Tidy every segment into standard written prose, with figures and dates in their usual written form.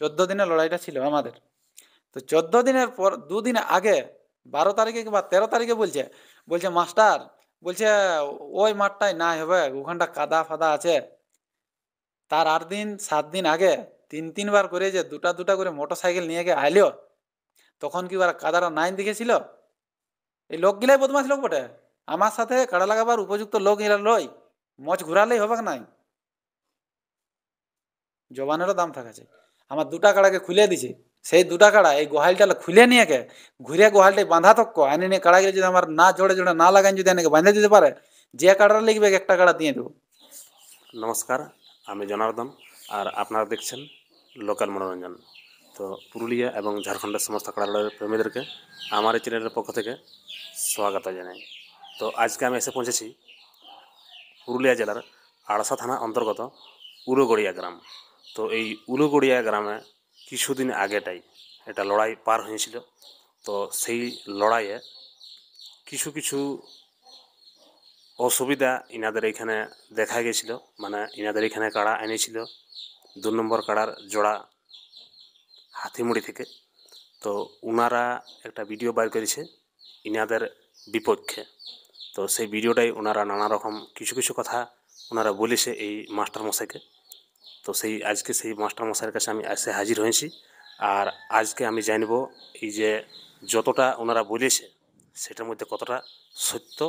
14 দিনের লড়াইটা ছিল আমাদের। তো 14 দিনের পর 2 দিন আগে 12 তারিখে বা 13 তারিখে বলছে মাস্টার, বলছে ওই মাঠটায় না হবে, ওখানটা কাদা ফাদা আছে। তার 8 দিন 7 দিন আগে 3-3বার করে যে দুটা দুটা করে মোটর সাইকেল নিয়ে গিয়ে আইলো, তখন কি ওরা কাদাটা নাইন দেখেছিল? এই লোকগুলাই বদমাশ লোক বটে। আমার সাথে কাড়া লাগাবার উপযুক্ত লোক এরা লয়, মজ ঘুরালেই হবে নাই। জবানেরও দাম থাকাছে। আমার দুটা কাড়াকে খুলে দিছে, সেই দুটা কাড়া এই গোহালটা খুলে নিয়ে কে ঘুরে গোহালটাই বাঁধা তক্ক আনি নিয়ে কাড়াগুলো যদি আমার না জোড়ে জোড়ে না লাগাই যদি এনেকে বাঁধে দিতে পারে, যে কাড়া লিখবে একটা কাড়া দিয়ে দেবো। নমস্কার, আমি জনার্দন, আর আপনারা দেখছেন লোকাল মনোরঞ্জন। তো পুরুলিয়া এবং ঝাড়খণ্ডের সমস্ত কাড়ালড়াইয়ের প্রেমীদেরকে আমার এই চ্যানেলের পক্ষ থেকে স্বাগত জানাই। তো আজকে আমি এসে পৌঁছেছি পুরুলিয়া জেলার আড়সা থানা অন্তর্গত উলুগড়িয়া গ্রাম। তো এই উলুগড়িয়া গ্রামে কিছুদিন আগেটাই একটা লড়াই পার হয়েছিল। তো সেই লড়াইয়ে কিছু কিছু অসুবিধা ইনাদের এখানে দেখা গেছিল। মানে ইনাদের এখানে কাড়া এনেছিল 2 নম্বর কাড়ার জোড়া হাতিমুড়ি থেকে। তো ওনারা একটা ভিডিও বার করেছে ইনাদের বিপক্ষে। তো সেই ভিডিওটাই ওনারা নানা রকম কিছু কিছু কথা ওনারা বলেছে এই মাস্টারমশাইকে। তো আজকে সেই মাস্টারমশাইয়ের কাছে আমি এসে হাজির হয়েছি। আর আজকে আমি জানব এই যে যতটা ওনারা বলেছে সেটার মধ্যে কতটা সত্য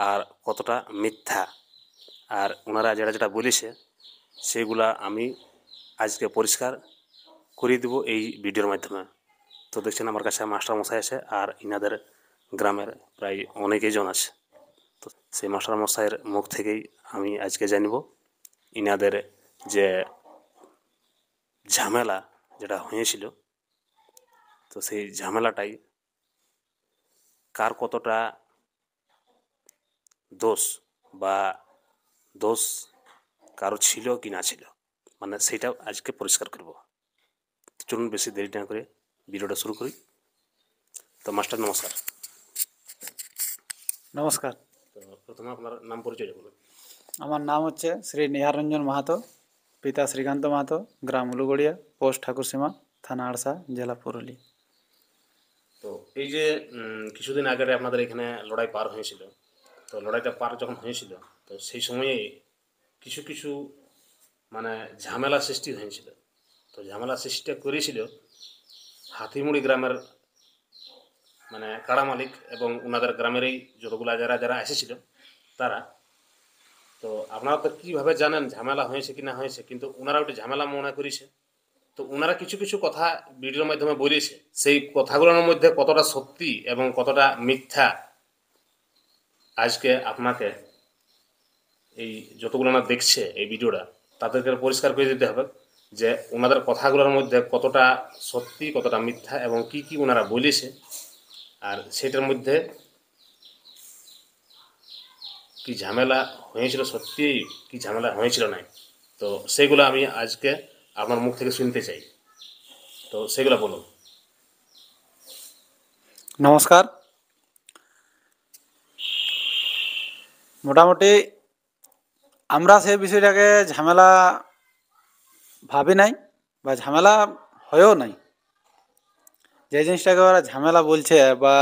আর কতটা মিথ্যা, আর ওনারা যেটা যেটা বলেছে সেগুলা আমি আজকে পরিষ্কার করিয়ে দেবো এই ভিডিওর মাধ্যমে। তো দেখছেন আমার কাছে মাস্টারমশাই আছে, আর ইনাদের গ্রামের প্রায় অনেকেই জন আছে। তো সেই মাস্টারমশাইয়ের মুখ থেকেই আমি আজকে জানব ইনাদের যে ঝামেলা যেটা হয়েছিল, তো সেই ঝামেলাটাই কার কতটা দোষ বা দোষ কারো ছিল কি না ছিল, মানে সেটা আজকে পরিষ্কার করব। চলুন বেশি দেরি না করে ভিডিওটা শুরু করি। তো মাস্টার নমস্কার। নমস্কার। তো প্রথমে আপনার নাম পরিচয় বলুন। আমার নাম হচ্ছে শ্রী নিহারঞ্জন মাহাতো, পিতা শ্রীকান্ত মাহাতো, গ্রাম উলুগড়িয়া, পোস্ট ঠাকুরসীমা, থানা আড়সা, জেলা পুরুলিয়া। তো এই যে কিছুদিন আগে আপনাদের এখানে লড়াই পার হয়েছিল, তো লড়াইটা পার যখন হয়েছিল তো সেই সময়ে কিছু কিছু মানে ঝামেলা সৃষ্টি হয়েছিল। তো ঝামেলা সৃষ্টি করেছিল হাতিমুড়ি গ্রামের মানে কাড়া মালিক এবং ওনাদের গ্রামেরই যতগুলা যারা যারা এসেছিল তারা। তো আপনারা তো কীভাবে জানেন ঝামেলা হয়েছে কি না হয়েছে, কিন্তু ওনারা ওটা ঝামেলা মনে করেছে। তো ওনারা কিছু কিছু কথা ভিডিওর মাধ্যমে বলেছে, সেই কথাগুলোর মধ্যে কতটা সত্যি এবং কতটা মিথ্যা আজকে আপনাকে এই যতগুলো না দেখছে এই ভিডিওটা তাদেরকে পরিষ্কার করে দিতে হবে যে ওনাদের কথাগুলোর মধ্যে কতটা সত্যি কতটা মিথ্যা এবং কি কি ওনারা বলেছে, আর সেটার মধ্যে কি ঝামেলা হয়েছিল সত্যি কি ঝামেলা হয়েছিল না। তো সেগুলো আমি আজকে আপনার মুখ থেকে শুনতে চাই। তো সেগুলো বলুন। নমস্কার। মোটামুটি আমরা সেই বিষয়টাকে ঝামেলা ভাবি নাই বা ঝামেলা হয়েও নাই। যে জিনিসটাকে ওরা ঝামেলা বলছে বা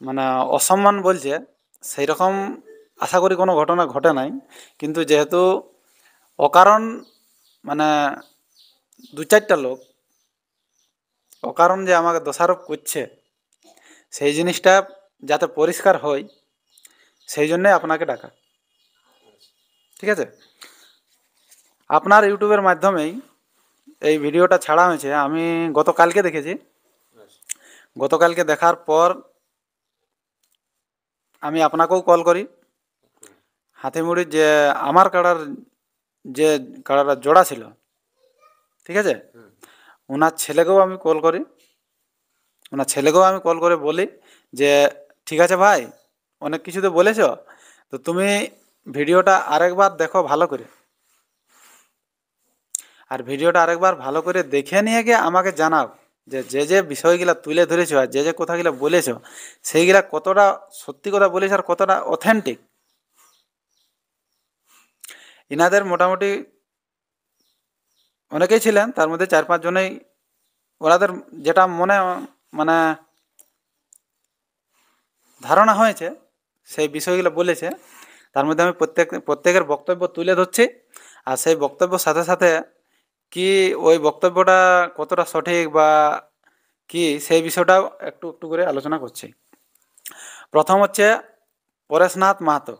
মানে অসম্মান বলছে, সেই রকম আশা করি কোনো ঘটনা ঘটে নাই। কিন্তু যেহেতু অকারণ মানে 2-4টা লোক অকারণ যে আমাকে দোষারোপ করছে, সেই জিনিসটা যাতে পরিষ্কার হয় সেই জন্যে আপনাকে ডাকা। ঠিক আছে? আপনার ইউটিউবের মাধ্যমেই এই ভিডিওটা ছাড়া হয়েছে, আমি গতকালকে দেখেছি। গতকালকে দেখার পর আমি আপনাকেও কল করি। হাতিমুড়ির যে আমার কাড়ার যে কাড়াটা জোড়া ছিল, ঠিক আছে, ওনার ছেলেকেও আমি কল করি। ওনার ছেলেকেও আমি কল করে বলি যে ঠিক আছে ভাই, অনেক কিছু তো বলেছ, তো তুমি ভিডিওটা আরেকবার দেখো ভালো করে, আর ভিডিওটা আরেকবার ভালো করে দেখে নিয়ে গিয়ে আমাকে জানাও যে যে যে বিষয়গুলো তুলে ধরেছ আর যে যে কথাগুলো বলেছ সেইগুলা কতটা সত্যি কথা বলেছ আর কতটা অথেন্টিক। ইনাদের মোটামুটি অনেকেই ছিলেন, তার মধ্যে 4-5 জনেই ওনাদের যেটা মনে মানে ধারণা হয়েছে সেই বিষয়গুলো বলেছে, তার মধ্যে আমি প্রত্যেকের বক্তব্য তুলে ধরছি, আর সেই বক্তব্যের সাথে সাথে কি ওই বক্তব্যটা কতটা সঠিক বা কি সেই বিষয়টাও একটু একটু করে আলোচনা করছি। প্রথম হচ্ছে পরেশনাথ মাহাতো,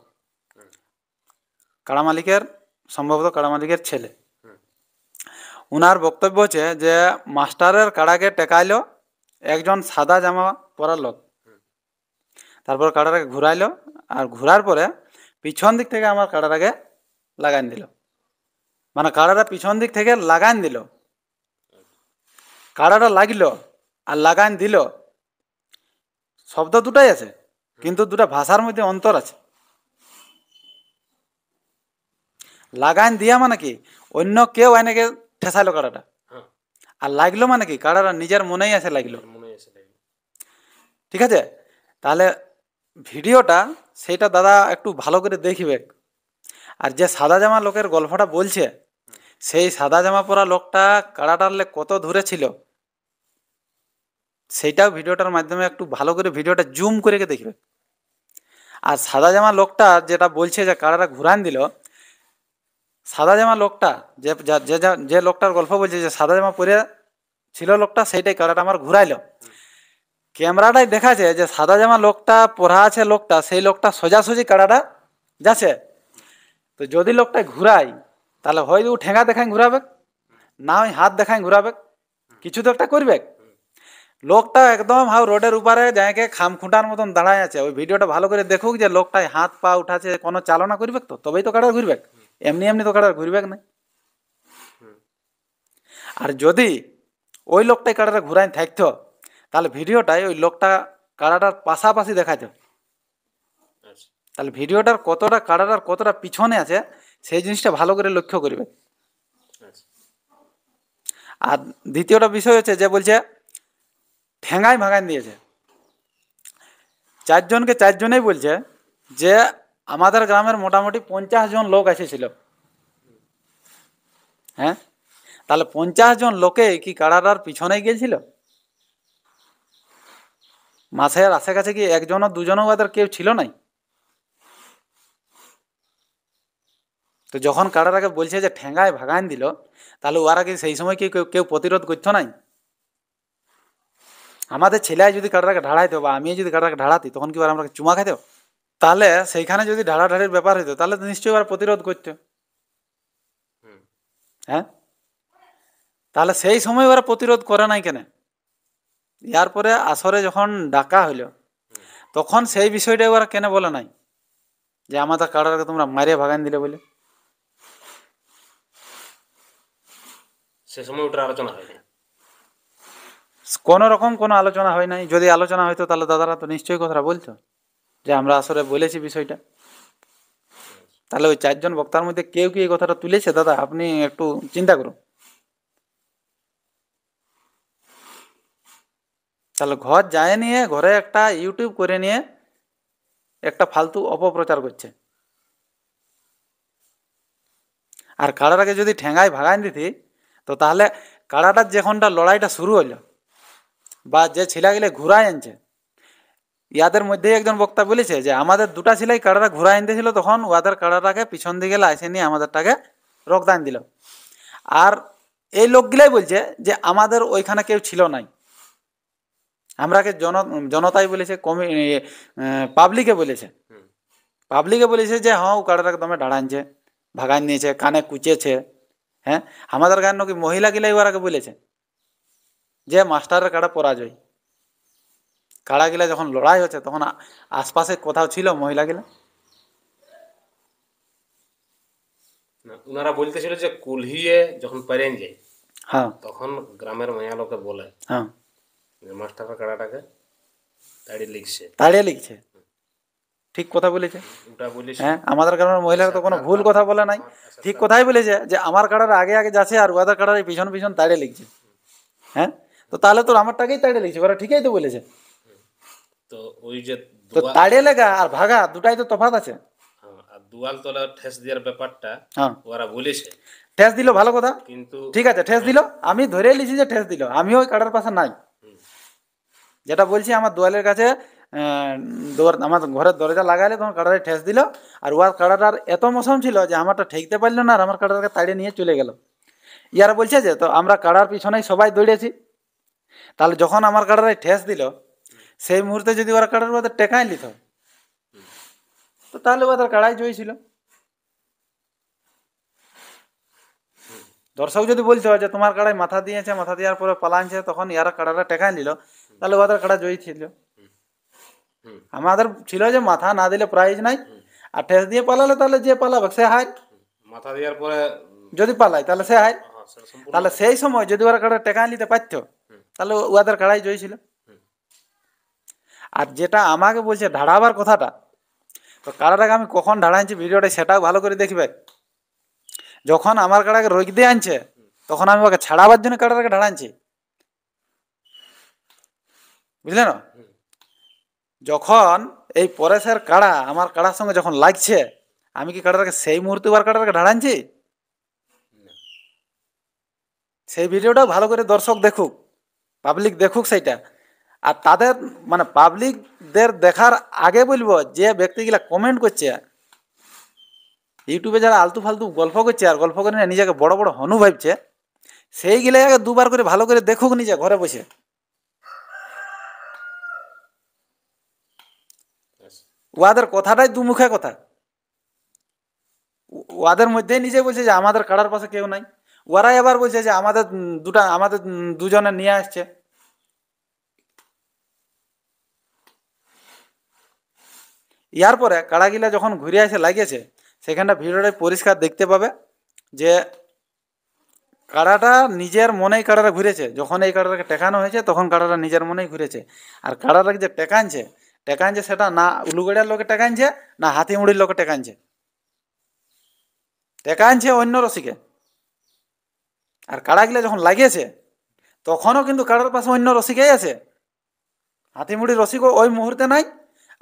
কাড়া মালিকের, সম্ভবত কাড়া মালিকের ছেলে। উনার বক্তব্য হচ্ছে যে মাস্টারের কাড়াকে টেকাইলো একজন সাদা জামা পরার লোক, তারপর কাড়াটাকে ঘুরাইলো, আর ঘুরার পরে পিছন দিক থেকে আমার কাড়াটাকে লাগাইন দিল, মানে কাড়াটা পিছন দিক থেকে লাগাইন দিল, কাড়াটা লাগলো আর লাগাইন দিল, শব্দ দুটাই আছে কিন্তু দুটা ভাষার মধ্যে অন্তর আছে। লাগাইন দিয়া মানে কি অন্য কেউ এনেকে ঠেসাইলো কাড়াটা, আর লাগলো মানে কি কাড়াটা নিজের মনেই আছে লাগলো। ঠিক আছে, তাহলে ভিডিওটা সেটা দাদা একটু ভালো করে দেখবে। আর যে সাদা জামা লোকের গল্পটা বলছে, সেই সাদা জামা পরা লোকটা কাড়া টানলে কত দূরে ছিল সেইটাও ভিডিওটার মাধ্যমে একটু ভালো করে ভিডিওটা জুম করে দেখবে। আর সাদা জামা লোকটা যেটা বলছে যে কাড়াটা ঘুরান দিল, সাদা জামা লোকটা যে যে লোকটার গল্প বলছে যে সাদা জামা পরে ছিল লোকটা, সেইটাই কাড়াটা আমার ঘুরাইলো। ক্যামেরাটাই দেখাচ্ছে যে সাদা জামা লোকটা পরা আছে, লোকটা সেই লোকটা সোজাসুজি কাড়াটা যাচ্ছে। তো যদি লোকটা ঘুরাই তাহলে হয়তো ঠেঙ্গা দেখায় ঘুরাবে, না হয় হাত দেখায় ঘুরাবে, কিছু তো একটা করবে। লোকটা একদম হাও রোডের উপরে যাইকে খাম খুঁটার মতন দাঁড়ায় আছে। ওই ভিডিওটা ভালো করে দেখুক যে লোকটায় হাত পা উঠাছে, কোনো চালনা করবে তো তবেই তো কাড়া ঘুরবে, এমনি এমনি তো কাড়া ঘুরবে না। আর যদি ওই লোকটাই কাড়াটা ঘুরাই থাকতো তাহলে ভিডিওটাই ওই লোকটা কাড়াটার পাশাপাশি দেখাতো, তাহলে ভিডিওটার কতটা কাড়াটার কতটা পিছনে আছে সেই জিনিসটা ভালো করে লক্ষ্য করবে। আর দ্বিতীয়টা বিষয় হচ্ছে যে বলছে ঠেঙ্গাই ভাগান দিয়েছে, চারজনকে চারজনেই বলছে যে আমাদের গ্রামের মোটামুটি 50 জন লোক এসেছিল। হ্যাঁ, তাহলে 50 জন লোকে কি কাড়াটার পিছনে গিয়েছিল? মাছের আশেকাছে কি একজনও দুজনও ওদের কেউ ছিল নাই? তো যখন কাড়াটাকে বলছে যে ঠেঙ্গায় ভাগান দিল, তাহলে ওরা কি সেই সময় কি কেউ প্রতিরোধ করতো নাই? আমাদের ছেলে যদি কাড়াটাকে ঢাড়াইতো বা আমি যদি কাড়াটাকে ঢাড়াতি তখন কি আমরা চুমা খাইতো? তাহলে সেইখানে যদি ঢাড়াঢাড়ির ব্যাপার হইতো তাহলে তো নিশ্চয়ই ওরা প্রতিরোধ করতো। হ্যাঁ, তাহলে সেই সময় ওরা প্রতিরোধ করে নাই কেন? ইয়ার পরে আসরে যখন ডাকা হইল তখন সেই বিষয়টা ওরা কেন বলে নাই যে আমাদের কাড়াটাকে তোমরা মারিয়ে ভাগান দিলে বলে? সে সময় ওটার আলোচনা হয়নি, কোন রকম কোনো আলোচনা হয় নাই। যদি আলোচনা হইতো তাহলে দাদারা তো নিশ্চয়ই কথাটা বলতো যে আমরা আসরে বলেছি বিষয়টা। তাহলে ওই চারজন বক্তার মধ্যে কেউ কি এই কথাটা তুলেছে? দাদা আপনি একটু চিন্তা করুন। তাহলে ঘর যায় নিয়ে ঘরে একটা ইউটিউব করে নিয়ে একটা ফালতু অপপ্রচার করছে। আর কাড়াটাকে যদি ঠেঙ্গায় ভাগান দিতি তো তাহলে কাড়াটার যখনটা লড়াইটা শুরু হইলো বা যে ছেলেগুলো ঘুরাই আনছে, ইয়াদের মধ্যেই একজন বক্তা বলেছে যে আমাদের দুটা ছেলেই কাড়াটা ঘুরাই আনতেছিল, তখন ওদের কাড়াটাকে পিছন দিকে লাইসে নিয়ে আমাদেরটাকে রক্তদান দিল। আর এই লোকগুলাই বলছে যে আমাদের ওইখানে কেউ ছিল নাই, আমরাকে জনতাই বলেছে, পাবলিকে বলেছে, পাবলিকে বলেছে যে হ্যাঁ ও কাড়াটাকে তুমি ঢাড়ানছে, ভাগান নিয়েছে, কানে কুচেছে। হ্যাঁ, আমাদের গান নাকি মহিলা গিলাই ওরাকে বলেছে যে মাস্টারের কাড়া পরাজয়। কাড়া গিলা যখন লড়াই হচ্ছে তখন আশপাশে কোথাও ছিল মহিলা গিলা? ওনারা বলতেছিল যে কুলহিয়ে যখন পেরেন যায় হ্যাঁ তখন গ্রামের মায়া লোকে বলে হ্যাঁ, যে মাস্টারের কাড়াটাকে তাড়িয়ে লিখছে, তাড়িয়ে লিখছে, ঠিক কথা বলেছে। ওটা বলিস। হ্যাঁ, আমাদের গ্রামের মহিলারা তো কোনো ভুল কথা বলে নাই, ঠিক কথাই বলেছে যে আমার কাড়ার আগে আগে যাচ্ছে আর ওদের কাড়ার পিছন পিছন তাড়িয়ে লিখছে। হ্যাঁ, তো তাহলে তোর আমারটাকেই তাড়িয়ে লিখছে, ওরা ঠিকই তো বলেছে। তো ওই যে তো তাড়িয়ে লেখা আর ভাগা দুটাই তো তফাৎ আছে। আর দুয়াল তলা ঠেস দেওয়ার ব্যাপারটা হ্যাঁ, ওরা বলেছে, ঠেস দিল, ভালো কথা, কিন্তু ঠিক আছে, ঠেস দিল, আমি ধরে লিছি যে ঠেস দিল, আমিও ওই কাড়ার পাশে নাই। যেটা বলছি, আমার দোয়ালের কাছে আমার ঘরের দরজা লাগাইলে তখন কাড়ারে ঠেস দিল, আর ওর কাড়াটার এত মৌসুম ছিল যে আমারটা ঠেকতে পারলো না, আর আমার কাড়াটাকে তাড়িয়ে নিয়ে চলে গেল। ইয়ারা বলছে যে তো আমরা কাড়ার পিছনেই সবাই দৌড়েছি, তাহলে যখন আমার কাড়ারে ঠেস দিল সেই মুহূর্তে যদি ওরা কাড়ার ওদের টেকাই নিত, তো তাহলে ওদের কাড়াই জয়ী ছিল। দর্শক যদি বলতে হয় যে তোমার কাড়াই মাথা দিয়েছে, মাথা দেওয়ার পরে পালানছে, তখন ইয়ারা কাড়াটা টেকাই নিল, তাহলে ওদের কাড়া জয়ী ছিল। আমাদের ছিল যে মাথা না দিলে প্রাইজ নাই, আর ঠেস দিয়ে পালালে তাহলে যে পালাবে সে হার, মাথা দেওয়ার পরে যদি পালায় তাহলে সে হার। তাহলে সেই সময় যদি ওরা কাড়া টেকাই নিতে পারত, তাহলে ওদের কাড়াই জয়ী ছিল। আর যেটা আমাকে বলছে ঢাড়াবার কথাটা, তো কাড়াটাকে আমি কখন ঢাড়াইছি ভিডিওটা সেটাও ভালো করে দেখবে। যখন আমার কাড়াকে রোগ দিয়ে আনছে, তখন আমি ওকে ছাড়াবার জন্য কাড়াটাকে ঢাড়াইছি, বুঝলে না? যখন এই পরেশের কাড়া আমার কাড়ার সঙ্গে যখন লাগছে, আমি কি কাড়াটাকে সেই মুহূর্তে ওর কাড়াটাকে ঢাড়াইছি? সেই ভিডিওটাও ভালো করে দর্শক দেখুক, পাবলিক দেখুক সেইটা। আর তাদের মানে পাবলিকদের দেখার আগে বলবো, যে ব্যক্তিগুলা কমেন্ট করছে ইউটিউবে, যারা আলতু ফালতু গল্প করছে আর গল্প করে নিয়ে নিজেকে বড় বড় হনু ভাবছে, সেইগুলো আগে দুবার করে ভালো করে দেখুক নিজে ঘরে বসে। ওদের কথাটাই দুমুখে কথা, ওদের মধ্যেই নিজে বলছে যে আমাদের কাড়ার পাশে কেউ নাই, ওরাই আবার বলছে যে আমাদের দুজনে নিয়ে আসছে। ইয়ার পরে কাড়াগিলা যখন ঘুরে এসে লাগিয়েছে, সেখানটা ভিডিওটাই পরিষ্কার দেখতে পাবে যে কাড়াটা নিজের মনেই কাড়াটা ঘুরেছে। যখন এই কাড়াটাকে টেকানো হয়েছে তখন কাড়াটা নিজের মনেই ঘুরেছে। আর কাড়াটাকে যে টেকানছে সেটা না উলুগড়িয়ার লোকে টেকানছে, না হাতিমুড়ির লোকে টেকানছে, টেকানছে অন্য রসিকে। আর কাড়াগুলা যখন লাগিয়েছে তখনও কিন্তু কাড়ার পাশে অন্য রসিকেই আছে, হাতিমুড়ির রসিকও ওই মুহূর্তে নাই,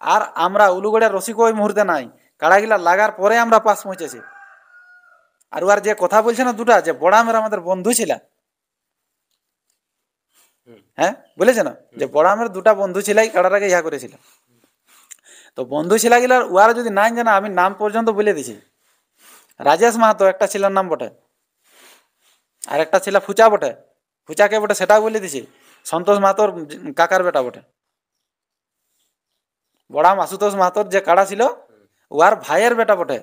আর আমরা উলুগড়িয়ার রসিকও ওই মুহূর্তে নাই। কাড়াগুলা লাগার পরে আমরা পাশ পৌঁছেছি। আর ওর যে কথা বলছে না দুটা, যে বড়ামের আমাদের বন্ধু ছিল, হ্যাঁ বলেছে না যে বড়ামের দুটা বন্ধু ছিলাই কাড়াটাকে ইহা করেছিল। তো বন্ধু ছিলা গিলার ওরা যদি নাই জানা, আমি নাম পর্যন্ত বলে দিছি। রাজেশ মাহাতো একটা ছিলার নাম বটে, আর একটা ছিল ফুচা বটে, ফুচাকে বটে সেটাও বলে দিছি, সন্তোষ মাহাতোর কাকার বেটা বটে। বড়াম আশুতোষ মাহাতোর যে কাড়া ছিল ওর ভাইয়ের বেটা বটে।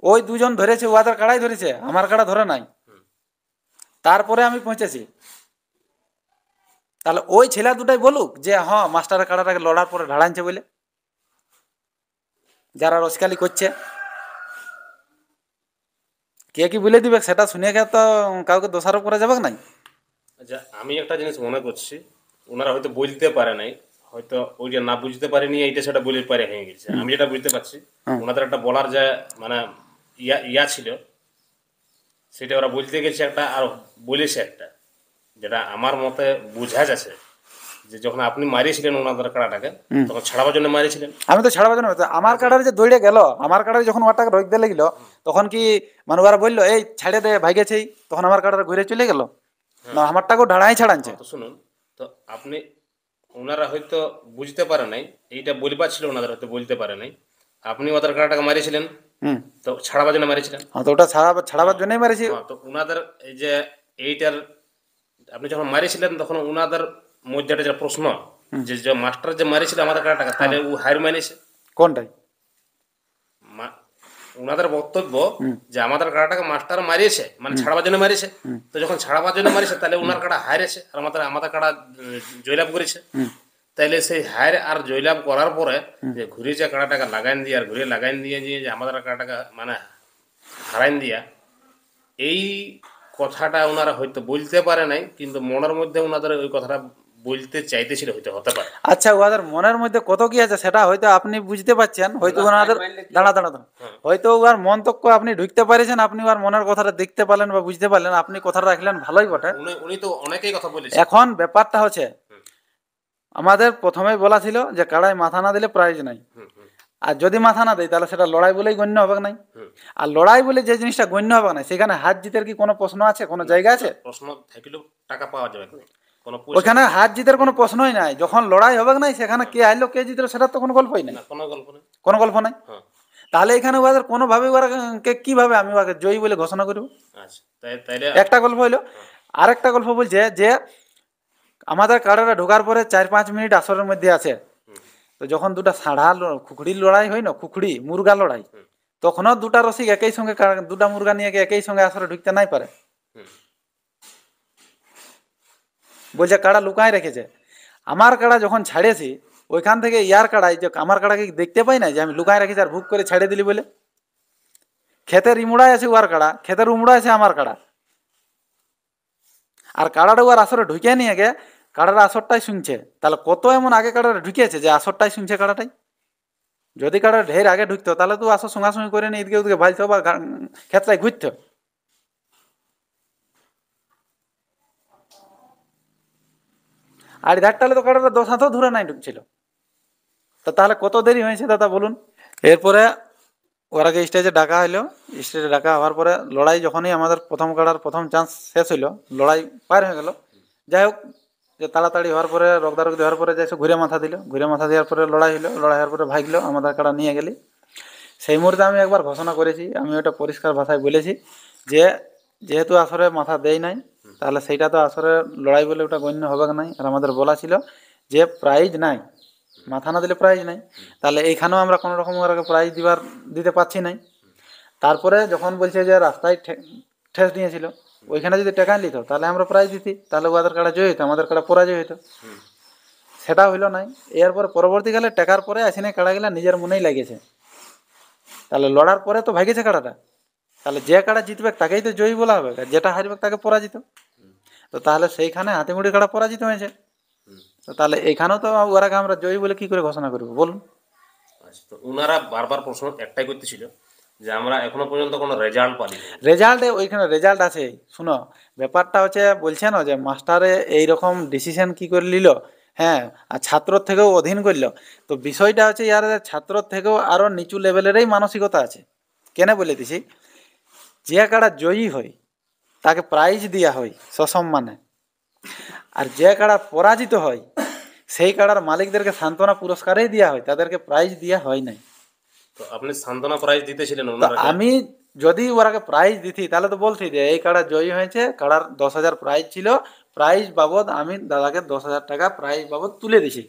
ওই দুজন ধরেছে, ওদের কাড়াই ধরেছে, আমার কাড়া ধরে নাই। তারপরে আমি পৌঁছেছি। তাহলে ওই ছেলে দুটাই বলুক যে হ্যাঁ মাস্টারের কাড়াটাকে লড়ার পরে ঢাড়াইছে বলে, যারা রসকালি করছে। কে কি বলে দিবে সেটা শুনে গিয়ে তো কাউকে দোষারোপ করা যাবে নাই। আচ্ছা, আমি একটা জিনিস মনে করছি, ওনারা হয়তো বলতে পারে নাই, হয়তো ওইটা না বুঝতে পারেনি, এইটা সেটা বলে পারে হয়ে গেছে। আমি যেটা বুঝতে পারছি, ওনাদের একটা বলার যে মানে ইয়া ছিল, সেটা ওরা বলতে গেছে একটা আর বলেছে একটা, যেটা আমার মতে বোঝা যাচ্ছে যে যখন আপনি মারিয়েছিলেন ওনাদের কাড়াটাকে, তখন ছাড়াবার জন্য মারিয়েছিলেন। আমি তো ছাড়াবার জন্য, আমার কাড়ারে যে দৌড়ে গেল, আমার কাড়ারে যখন ওটাকে রোগ দিয়ে লাগলো, তখন কি মানে ওরা বললো এই ছাড়ে দে ভাইগেছেই, তখন আমার কাড়ারে ঘুরে চলে গেল না, আমারটাকেও ঢাড়াই ছাড়ানছে। তো শুনুন, তো আপনি ওনারা হয়তো বুঝতে পারে নাই, এইটা বলবার ছিল ওনাদের, হয়তো বলতে পারে নাই। আপনি ওদের কাড়াটাকে মারিয়েছিলেন, তো ছাড়াবার জন্য মারিয়েছিলেন। হ্যাঁ, তো ওটা ছাড়াবার জন্যই মারিছি। তো ওনাদের এই যে এইটার আপনি যখন মারিয়েছিলেন, তখন ওনাদের মধ্যে একটা যে প্রশ্ন, যে যে মাস্টার যে মারিয়েছিল আমাদের কাড়াটাকে, তাহলে ও হার মানিয়েছে কোনটাই? ওনাদের বক্তব্য যে আমাদের কাড়াটাকে মাস্টার মারিয়েছে, মানে ছাড়াবার জন্য মারিয়েছে। তো যখন ছাড়াবার জন্য মারিয়েছে, তাহলে ওনার কাড়া হারেছে আর আমাদের কাড়া জয়লাভ করেছে। তাইলে সেই হার আর জয়লাভ করার পরে যে ঘুরে যে কাড়াটাকে লাগাইন দিয়ে আর ঘুরে লাগাইন দিয়ে যে আমাদের কাড়াটাকে মানে হারাইন দিয়া, এই কথাটা ওনারা হয়তো বলতে পারে নাই, কিন্তু মনের মধ্যে ওনাদের ওই কথাটা বলতে চাইতেছিল, হয়তো হতে পারে। আচ্ছা, ওদের মনের মধ্যে কত কি আছে সেটা হয়তো আপনি বুঝতে পারছেন, হয়তো ওনাদের দাঁড়া হয়তো ওর মন্তব্য আপনি ঢুকতে পারেছেন, আপনি ওর মনের কথাটা দেখতে পারলেন বা বুঝতে পারলেন, আপনি কথাটা রাখলেন ভালোই বটে। উনি তো অনেকেই কথা বলেছেন। এখন ব্যাপারটা হচ্ছে, আমাদের প্রথমেই বলা ছিল যে কাড়াই মাথা না দিলে প্রাইজ নাই। আর যদি মাথা না দেয় তাহলে সেটা লড়াই বলেই গণ্য হবে নাই। আর লড়াই বলে যে জিনিসটা গণ্য হবে না, সেখানে হার জিতের কি কোনো প্রশ্ন আছে, কোনো জায়গা আছে? প্রশ্ন থাকলেও টাকা পাওয়া যাবে না, কোনো ওইখানে হার জিতের কোনো প্রশ্নই নাই। যখন লড়াই হবে নাই, সেখানে কে আইলো কে জিতলো সেটা তো কোনো গল্পই নাই, কোনো গল্প নেই। কোনো গল্প নাই। তাহলে এখানে ওদের কোনোভাবে ওরাকে কিভাবে আমি ওকে জয়ী বলে ঘোষণা করব? আচ্ছা, তাইলে একটা গল্প হইলো। আরেকটা গল্প বলছে যে আমাদের কাড়াটা ঢোকার পরে 4-5 মিনিট আসরের মধ্যে আছে, তো যখন দুটা ষাঁড়া খুখড়ির লড়াই হয় না, খুখড়ি মুরগা লড়াই, তখনও দুটা রসিক একই সঙ্গে দুটা মুরগা নিয়ে গিয়ে একই সঙ্গে আসরে ঢুকতে নাই পারে। বলছে কাড়া লুকায় রেখেছে। আমার কাড়া যখন ছাড়েছি, ওইখান থেকে ইয়ার কাড়াই যে আমার কাড়াকে দেখতে পাই না যে আমি লুকায় রেখেছি আর ভুক করে ছেড়ে দিলি বলে। ক্ষেতের ইমুড়ায় আছে ওয়ার কাড়া, ক্ষেতের উমড়ায় আছে আমার কাড়া, আর কাড়াটা ওয়ার আসরে ঢুকে নিয়ে গে কাড়াটা আসরটাই শুনছে। তাহলে কত এমন আগে কাড়াটা ঢুকিয়েছে যে আসরটাই শুনছে কাড়াটাই। যদি কাড়া ঢের আগে ঢুকতো তাহলে তো আসর সঙ্গাসঙ্গি করে নিয়ে এদিকে ওদিকে ভাইতো বা ক্ষেত্রায় ঘুরতো। আর ধারটালে তো কাড়াটা 10 হাতও ধরে নাই ঢুকছিল। তো তাহলে কত দেরি হয়েছে দাদা বলুন। এরপরে ওরাকে স্টেজে ডাকা হইলো। স্টেজে ডাকা হওয়ার পরে লড়াই যখনই আমাদের প্রথম কাড়ার প্রথম চান্স শেষ হইলো, লড়াই পার হয়ে গেল। যাই হোক, যে তাড়াতাড়ি হওয়ার পরে রগদারগদি হওয়ার পরে যাই ঘুরে মাথা দিল, ঘুরে মাথা দেওয়ার পরে লড়াই হইলো। লড়াই হওয়ার পরে ভাগলো, আমাদের কাড়া নিয়ে গেলি। সেই মুহূর্তে আমি একবার ঘোষণা করেছি, আমি ওটা পরিষ্কার ভাষায় বলেছি যে যেহেতু আসরে মাথা দেয় নাই, তাহলে সেইটা তো আসরে লড়াই বলে ওটা গণ্য হবে নাই। আর আমাদের বলা ছিল যে প্রাইজ নাই, মাথা না দিলে প্রাইজ নাই। তাহলে এইখানেও আমরা কোনো রকম ওরাকে প্রাইজ দিতে পারছি নাই। তারপরে যখন বলছে যে রাস্তায় ঠেস দিয়েছিল, ওইখানে যদি টেকা নিত তাহলে আমরা প্রাইজ দিতি, তাহলে ওদের কাটা জয় হইতো, আমাদের কাটা পরাজয় হইতো। সেটা হইলো নাই। এরপরে পরবর্তীকালে টেকার পরে আসিনে কাড়া গেলা নিজের মনেই লাগিয়েছে। তাহলে লড়ার পরে তো ভাগেছে কাড়াটা, তাহলে যে কাড়া জিতবে তাকেই তো জয়ী বলা হবে, যেটা হারবে তাকে পরাজিত। তো তাহলে সেইখানে হাতিমুড়ি কাড়া পরাজিত হয়েছে। তো তাহলে এইখানেও তো ওরাকে আমরা জয়ী বলে কি করে ঘোষণা করবো বলুন? আচ্ছা, তো ওনারা বারবার প্রশ্ন একটাই করতেছিল যে আমরা এখনো পর্যন্ত কোনো রেজাল্ট পাইনি। রেজাল্টে ওইখানে রেজাল্ট আছে। শুনো, ব্যাপারটা হচ্ছে বলছে না যে মাস্টারে এইরকম ডিসিশন কি করে নিল, হ্যাঁ, আর ছাত্রর থেকেও অধীন করল। তো বিষয়টা হচ্ছে ইয়ার ছাত্রর থেকেও আরও নিচু লেভেলেরই মানসিকতা আছে। কেন বলে দিছি, যে কাড়া জয়ী হয় তাকে প্রাইজ দেওয়া হয় সসম্মানে, আর যে কাড়া পরাজিত হয় সেই কাড়ার মালিকদেরকে সান্ত্বনা পুরস্কারই দেওয়া হয়, তাদেরকে প্রাইজ দেওয়া হয় নাই। তো আপনি সান্ত্বনা প্রাইজ দিতেছিলেন তো ওনারা? আমি যদি ওরাকে প্রাইজ দিতি তাহলে তো বলছি যে এই কাড়া জয়ী হয়েছে, কাড়ার 10,000 প্রাইজ ছিল, প্রাইজ বাবদ আমি দাদাকে 10,000 টাকা প্রাইজ বাবদ তুলে দিছি।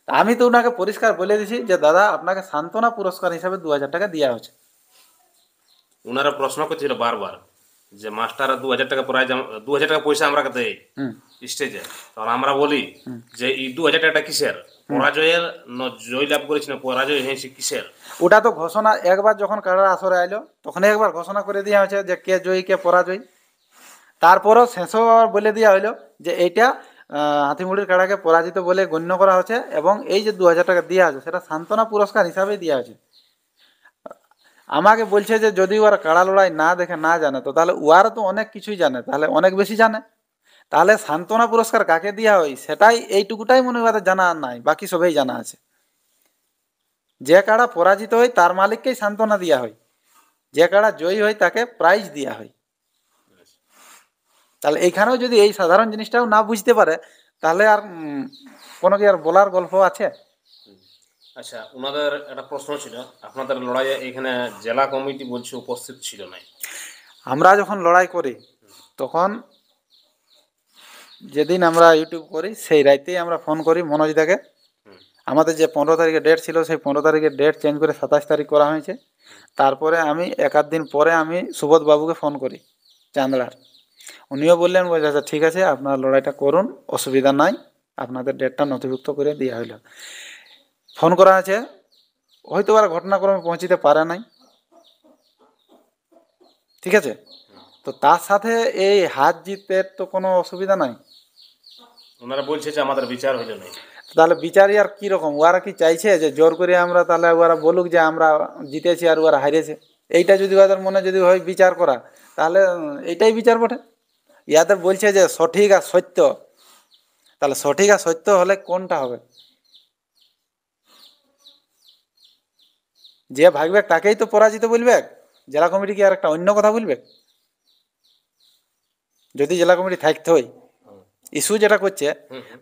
আমি তো ওনাকে পরিষ্কার বলে দিছি যে দাদা আপনাকে সান্ত্বনা পুরস্কার হিসাবে 2,000 টাকা দেওয়া হচ্ছে। ওনারা প্রশ্ন করছিল বারবার যে মাস্টার 2,000 টাকা প্রাইজ, 2,000 টাকা পয়সা আমরা দেয় স্টেজে। তখন আমরা বলি যে এই 2,000 টাকাটা কিসের? পরাজয়ের জয় লাভ করেছি না, পরাজয় হয়েছে কিসের? ওটা তো ঘোষণা একবার যখন কাড়া আসরে আইলো তখন একবার ঘোষণা করে দেওয়া হয়েছে যে কে জয়ী কে পরাজয়। তারপরও শেষও আবার বলে দেওয়া হইলো যে এইটা হাতিমুড়ির কাড়াকে পরাজিত বলে গণ্য করা হচ্ছে, এবং এই যে 2,000 টাকা দেওয়া আছে সেটা সান্ত্বনা পুরস্কার হিসাবেই দেওয়া হয়েছে। আমাকে বলছে যে যদি ওরা কাড়া লড়াই না দেখে না জানে, তো তাহলে ওরা তো অনেক কিছুই জানে, তাহলে অনেক বেশি জানে। তাহলে সান্ত্বনা পুরস্কার কাকে দেওয়া হয় সেটাই এইটুকুটাই মনে হয় জানা নাই, বাকি সবাই জানা আছে। যে কাড়া পরাজিত হয় তার মালিককেই সান্ত্বনা দেওয়া হয়, যে কাড়া জয়ী হয় তাকে প্রাইজ দেওয়া হয়। তাহলে এইখানেও যদি এই সাধারণ জিনিসটাও না বুঝতে পারে তাহলে আর কোনো কি আর বলার গল্প আছে? আচ্ছা, ওনাদের একটা প্রশ্ন ছিল, আপনাদের লড়াইয়ে এখানে জেলা কমিটি বলছে উপস্থিত ছিল না। আমরা যখন লড়াই করি তখন যেদিন আমরা ইউটিউব করি সেই রাইতেই আমরা ফোন করি মনোজদাকে। আমাদের যে 15 তারিখে ডেট ছিল সেই 15 তারিখে ডেট চেঞ্জ করে 27 তারিখ করা হয়েছে। তারপরে আমি একাধ দিন পরে আমি সুবোধ বাবুকে ফোন করি চান্দড়ার। উনিও বললেন বলছে আচ্ছা ঠিক আছে আপনারা লড়াইটা করুন, অসুবিধা নাই, আপনাদের ডেটটা নথিভুক্ত করে দেওয়া হইল। ফোন করা আছে, হয়তো আর ঘটনাক্রমে পৌঁছিতে পারে নাই, ঠিক আছে। তো তার সাথে এই হার জিতের তো কোনো অসুবিধা নাই। ওনারা বলছে যে আমাদের বিচার হইল না। তাহলে বিচারই আর কীরকম? ওরা কি চাইছে যে জোর করে আমরা তাহলে ওরা বলুক যে আমরা জিতেছি আর ওরা হারিয়েছে? এইটা যদি ওদের মনে যদি হয় বিচার করা, তাহলে এইটাই বিচার বটে। ইয়াতে বলছে যে সঠিক আর সত্য, তাহলে সঠিক আর সত্য হলে কোনটা হবে? যে ভাগবে তাকেই তো পরাজিত বলবে, জেলা কমিটি কি আর একটা অন্য কথা বলবে? যদি জেলা কমিটি থাকতে হয় ইস্যু যেটা করছে,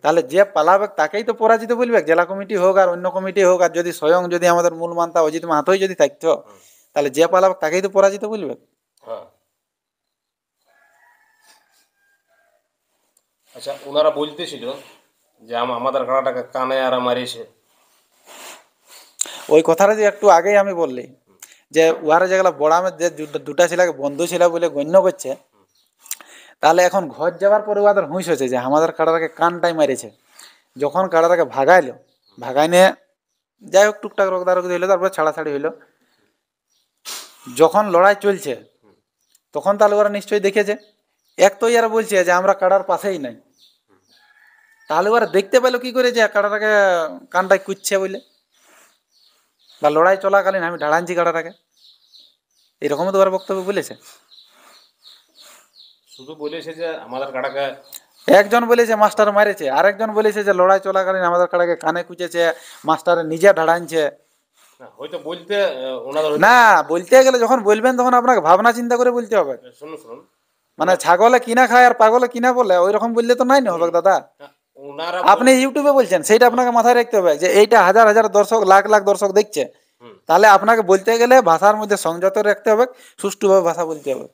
তাহলে যে পালাবে তাকেই তো পরাজিত বলবে, জেলা কমিটি হোক আর অন্য কমিটি হোক। আর যদি স্বয়ং যদি আমাদের মূল মান্তা অজিত মাহাতোই যদি থাকতো, তাহলে যে পালাবে তাকেই তো পরাজিত বলবে। আচ্ছা, ওনারা বলতেছিল যে আমাদের কাড়াটাকে কানে আর মারিয়েছে। ওই কথাটা যে একটু আগেই আমি বললি, যে উহারা যেগুলো বড়ামের যে দুটা ছেলেকে বন্ধু ছিল বলে গণ্য করছে, তাহলে এখন ঘর যাওয়ার পরে ওদের হুঁশ হয়েছে যে আমাদের কাড়াটাকে কানটাই মেরেছে। যখন কাড়াটাকে ভাগাইলো, ভাগাই নিয়ে যাই হোক টুকটাক রকদারকি হইলো, তারপরে ছাড়াছাড়ি হইলো। যখন লড়াই চলছে তখন তাহলে ওরা নিশ্চয়ই দেখেছে। এক তো ইয়ারা বলছে যে আমরা কাড়ার পাশেই নাই, তাহলে ওরা দেখতে পেলো কি করে যে কাড়াটাকে কানটাই কুচ্ছে বলে, বা লড়াই চলাকালীন আমি ঢাড়ানছি কাড়াটাকে, এরকমও তো ওরা বক্তব্য বলেছে। শুধু বলেছে যে আমাদের কাড়াকে, একজন বলেছে মাস্টার মারেছে, আরেকজন বলেছে যে লড়াই চলাকালীন আমাদের কাড়াকে কানে কুচেছে, মাস্টার নিজে ঢাড়ানছে। হয়তো বলতে ওনাদের না, বলতে গেলে যখন বলবেন তখন আপনাকে ভাবনা চিন্তা করে বলতে হবে। শুনুন শুনুন, মানে ছাগলে কিনা খায় আর পাগলে কিনা বলে, ওই রকম বললে তো নাই না হবে দাদা। ওনারা আপনি ইউটিউবে বলছেন, সেইটা আপনাকে মাথায় রাখতে হবে যে এইটা হাজার হাজার দর্শক, লাখ লাখ দর্শক দেখছে। তাহলে আপনাকে বলতে গেলে ভাষার মধ্যে সংযত রাখতে হবে, সুষ্ঠুভাবে ভাষা বলতে হবে।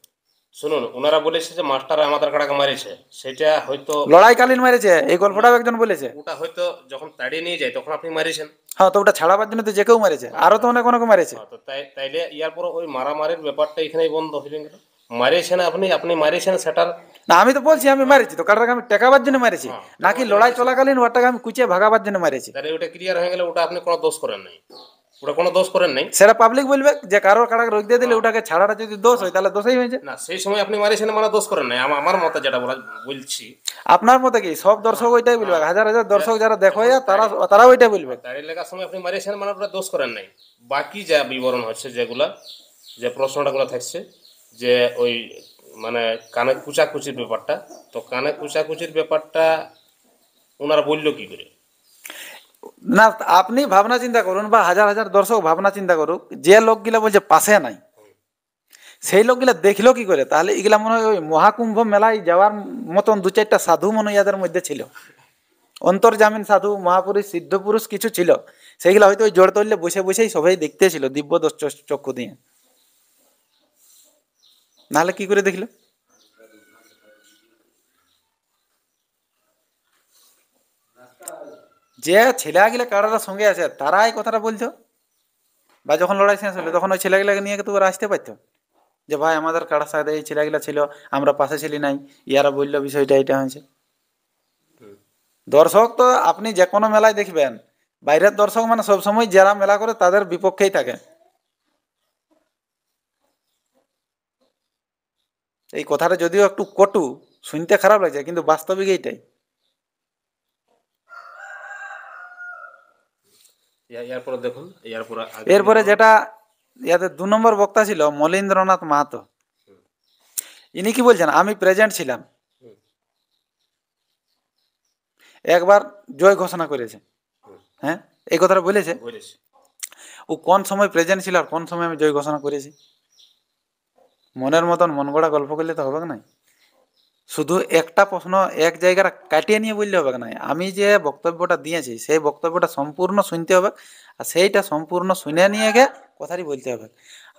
শুনুন, ওনারা বলেছে যে মাস্টার আমাদের কাড়াকে মারিয়েছে, সেটা হয়তো লড়াইকালীন মেরেছে, এই গল্পটাও একজন বলেছে। ওটা হয়তো যখন তাড়িয়ে নিয়ে যায় তখন আপনি মারিয়েছেন। হ্যাঁ, তো ওটা ছাড়াবার জন্য তো যে কেউ মারেছে, আরো তো অনেক অনেকে মারেছে। তো তাইলে ইয়ার পর ওই মারামারির ব্যাপারটা এখানেই বন্ধ হয়ে গেল। মারিয়েছেন আপনি, আপনি মারিয়েছেন সেটার। না, আমি তো বলছি আমি মারেছি, তো কাটাকে আমি টেকাবার জন্য মারেছি, নাকি লড়াই চলাকালীন ওটাকে আমি কুচিয়ে ভাগাবার জন্য মারেছি। তাহলে ওটা ক্লিয়ার হয়ে গেলে ওটা আপনি কোনো দোষ করেন নাই, ওটা কোনো দোষ করেন নাই। সেটা পাবলিক বলবে যে কারোর কাটাকে রোক দিয়ে দিলে ওটাকে ছাড়াটা যদি দোষ হয় তাহলে দোষই হয়েছে। না, সেই সময় আপনি মারিয়েছেন মানে দোষ করেন নাই, আমার মতে যেটা বলছি। আপনার মতে কি সব দর্শক ওইটাই বলবে? হাজার হাজার দর্শক যারা দেখো তারা ওইটাই বলবে। দাঁড়িয়ে লেখার সময় আপনি মারিয়েছেন মানে ওটা দোষ করেন নাই। বাকি যা বিবরণ হচ্ছে, যেগুলা যে প্রশ্নটাগুলো থাকছে, যে ওই মানে কানে কুচাকুচির ব্যাপারটা, তো কানে কুচাকুচির ব্যাপারটা ওনারা বললো কি করে? না, আপনি ভাবনা চিন্তা করুন, বা হাজার হাজার দর্শক ভাবনা চিন্তা করুক, যে লোকগুলা বলছে পাশে নাই, সেই লোকগুলা দেখলো কি করে? তাহলে এগুলা মনে হয় ওই মহাকুম্ভ মেলায় যাওয়ার মতন দু চারটা সাধু মনে হয় এদের মধ্যে ছিল, অন্তর্জামিন সাধু, মহাপুরুষ, সিদ্ধ পুরুষ কিছু ছিল। সেইগুলা হয়তো ওই জোর তল্লে বসে বসেই সবাই দেখতেছিল দিব্য চক্ষু দিয়ে, নাহলে কি করে দেখলো? যে ছেলেগুলা কারার সঙ্গে আছে তারা এই কথাটা বলতো, বা যখন লড়াই শেষ হলো তখন ওই ছেলেগুলাকে নিয়ে তো ওরা আসতে পারতো যে ভাই আমাদের কারার সাথে এই ছেলেগুলা ছিল, আমরা পাশে ছিলি নাই, ইয়ারা বললো বিষয়টা এটা হয়েছে। দর্শক তো আপনি যে কোনো মেলায় দেখবেন, বাইরের দর্শক মানে সবসময় যারা মেলা করে তাদের বিপক্ষেই থাকে। এই কথাটা যদিও একটু কটু, শুনতে খারাপ লাগছে, কিন্তু বাস্তবিক এইটাই। এরপরে দেখুন, এরপরে যেটা ইয়াতে 2 নম্বর বক্তা ছিল মলীন্দ্রনাথ মাহাতো, ইনি কি বলছেন, আমি প্রেজেন্ট ছিলাম, একবার জয় ঘোষণা করেছে। হ্যাঁ, এই কথাটা বলেছে। ও কোন সময় প্রেজেন্ট ছিল আর কোন সময় আমি জয় ঘোষণা করেছি? মনের মতন মন গড়া গল্প করলে তো হবে না। শুধু একটা প্রশ্ন এক জায়গাটা কাটিয়ে নিয়ে বললে হবে না। আমি যে বক্তব্যটা দিয়েছি সেই বক্তব্যটা সম্পূর্ণ শুনতে হবে, আর সেইটা সম্পূর্ণ শুনে নিয়ে গিয়ে কথাটি বলতে হবে।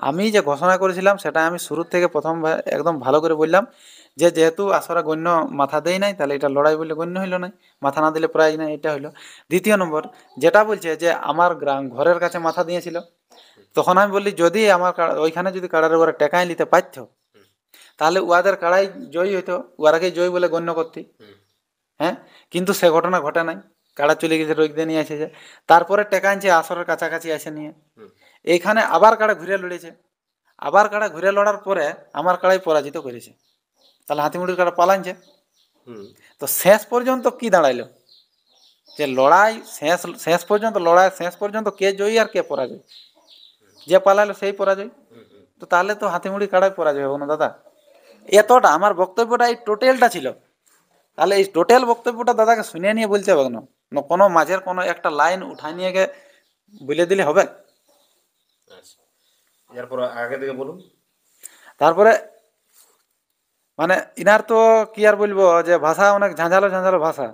আমি যে ঘোষণা করেছিলাম সেটা আমি শুরু থেকে প্রথম একদম ভালো করে বললাম, যে যেহেতু আসরা গণ্য মাথা দেয় নাই, তাহলে এটা লড়াই বলে গণ্য হইল নাই, মাথা না দিলে প্রাইজ নাই, এটা হইলো। দ্বিতীয় নম্বর যেটা বলছে যে আমার ঘরের কাছে মাথা দিয়েছিল, তখন আমি বললি যদি আমার ওইখানে যদি কাড়ারে ওরা টেকায় নিতে পারত তাহলে উহাদের কাড়াই জয়ী হইতো, উহারাকে জয়ী বলে গণ্য করতি। হ্যাঁ, কিন্তু সে ঘটনা ঘটে নাই, কাড়া চলে গেছে, রোগ দিয়ে নিয়ে এসেছে, তারপরে টেকা আনছে আসরের কাছাকাছি আসে নিয়ে, এইখানে আবার কাড়া ঘুরে লড়েছে, আবার কাড়া ঘুরে লড়ার পরে আমার কাড়াই পরাজিত করেছে, তাহলে হাতিমুড়ির কাড়া পালাইছে। তো শেষ পর্যন্ত কি দাঁড়াইলো, যে লড়াই শেষ পর্যন্ত, লড়াই শেষ পর্যন্ত কে জয়ী আর কে পরাজয়? যে পালাইলো সেই পরাজয়। তো তাহলে তো হাতিমুড়ি কাড়াই পরাজয় হবে না দাদা। এতটা আমার বক্তব্যটা এই টোটালটা ছিল, তাহলে এই টোটাল বক্তব্যটা দাদাকে শুনে নিয়ে বলতে হবে না, কোনো মাঝের কোনো একটা লাইন উঠাই নিয়ে গিয়ে বলে দিলে হবে? আচ্ছা, এরপর আগে থেকে বলুন। তারপরে মানে ইনার তো কি আর বলবো, যে ভাষা অনেক ঝাঁঝালো ঝাঁঝালো ভাষা।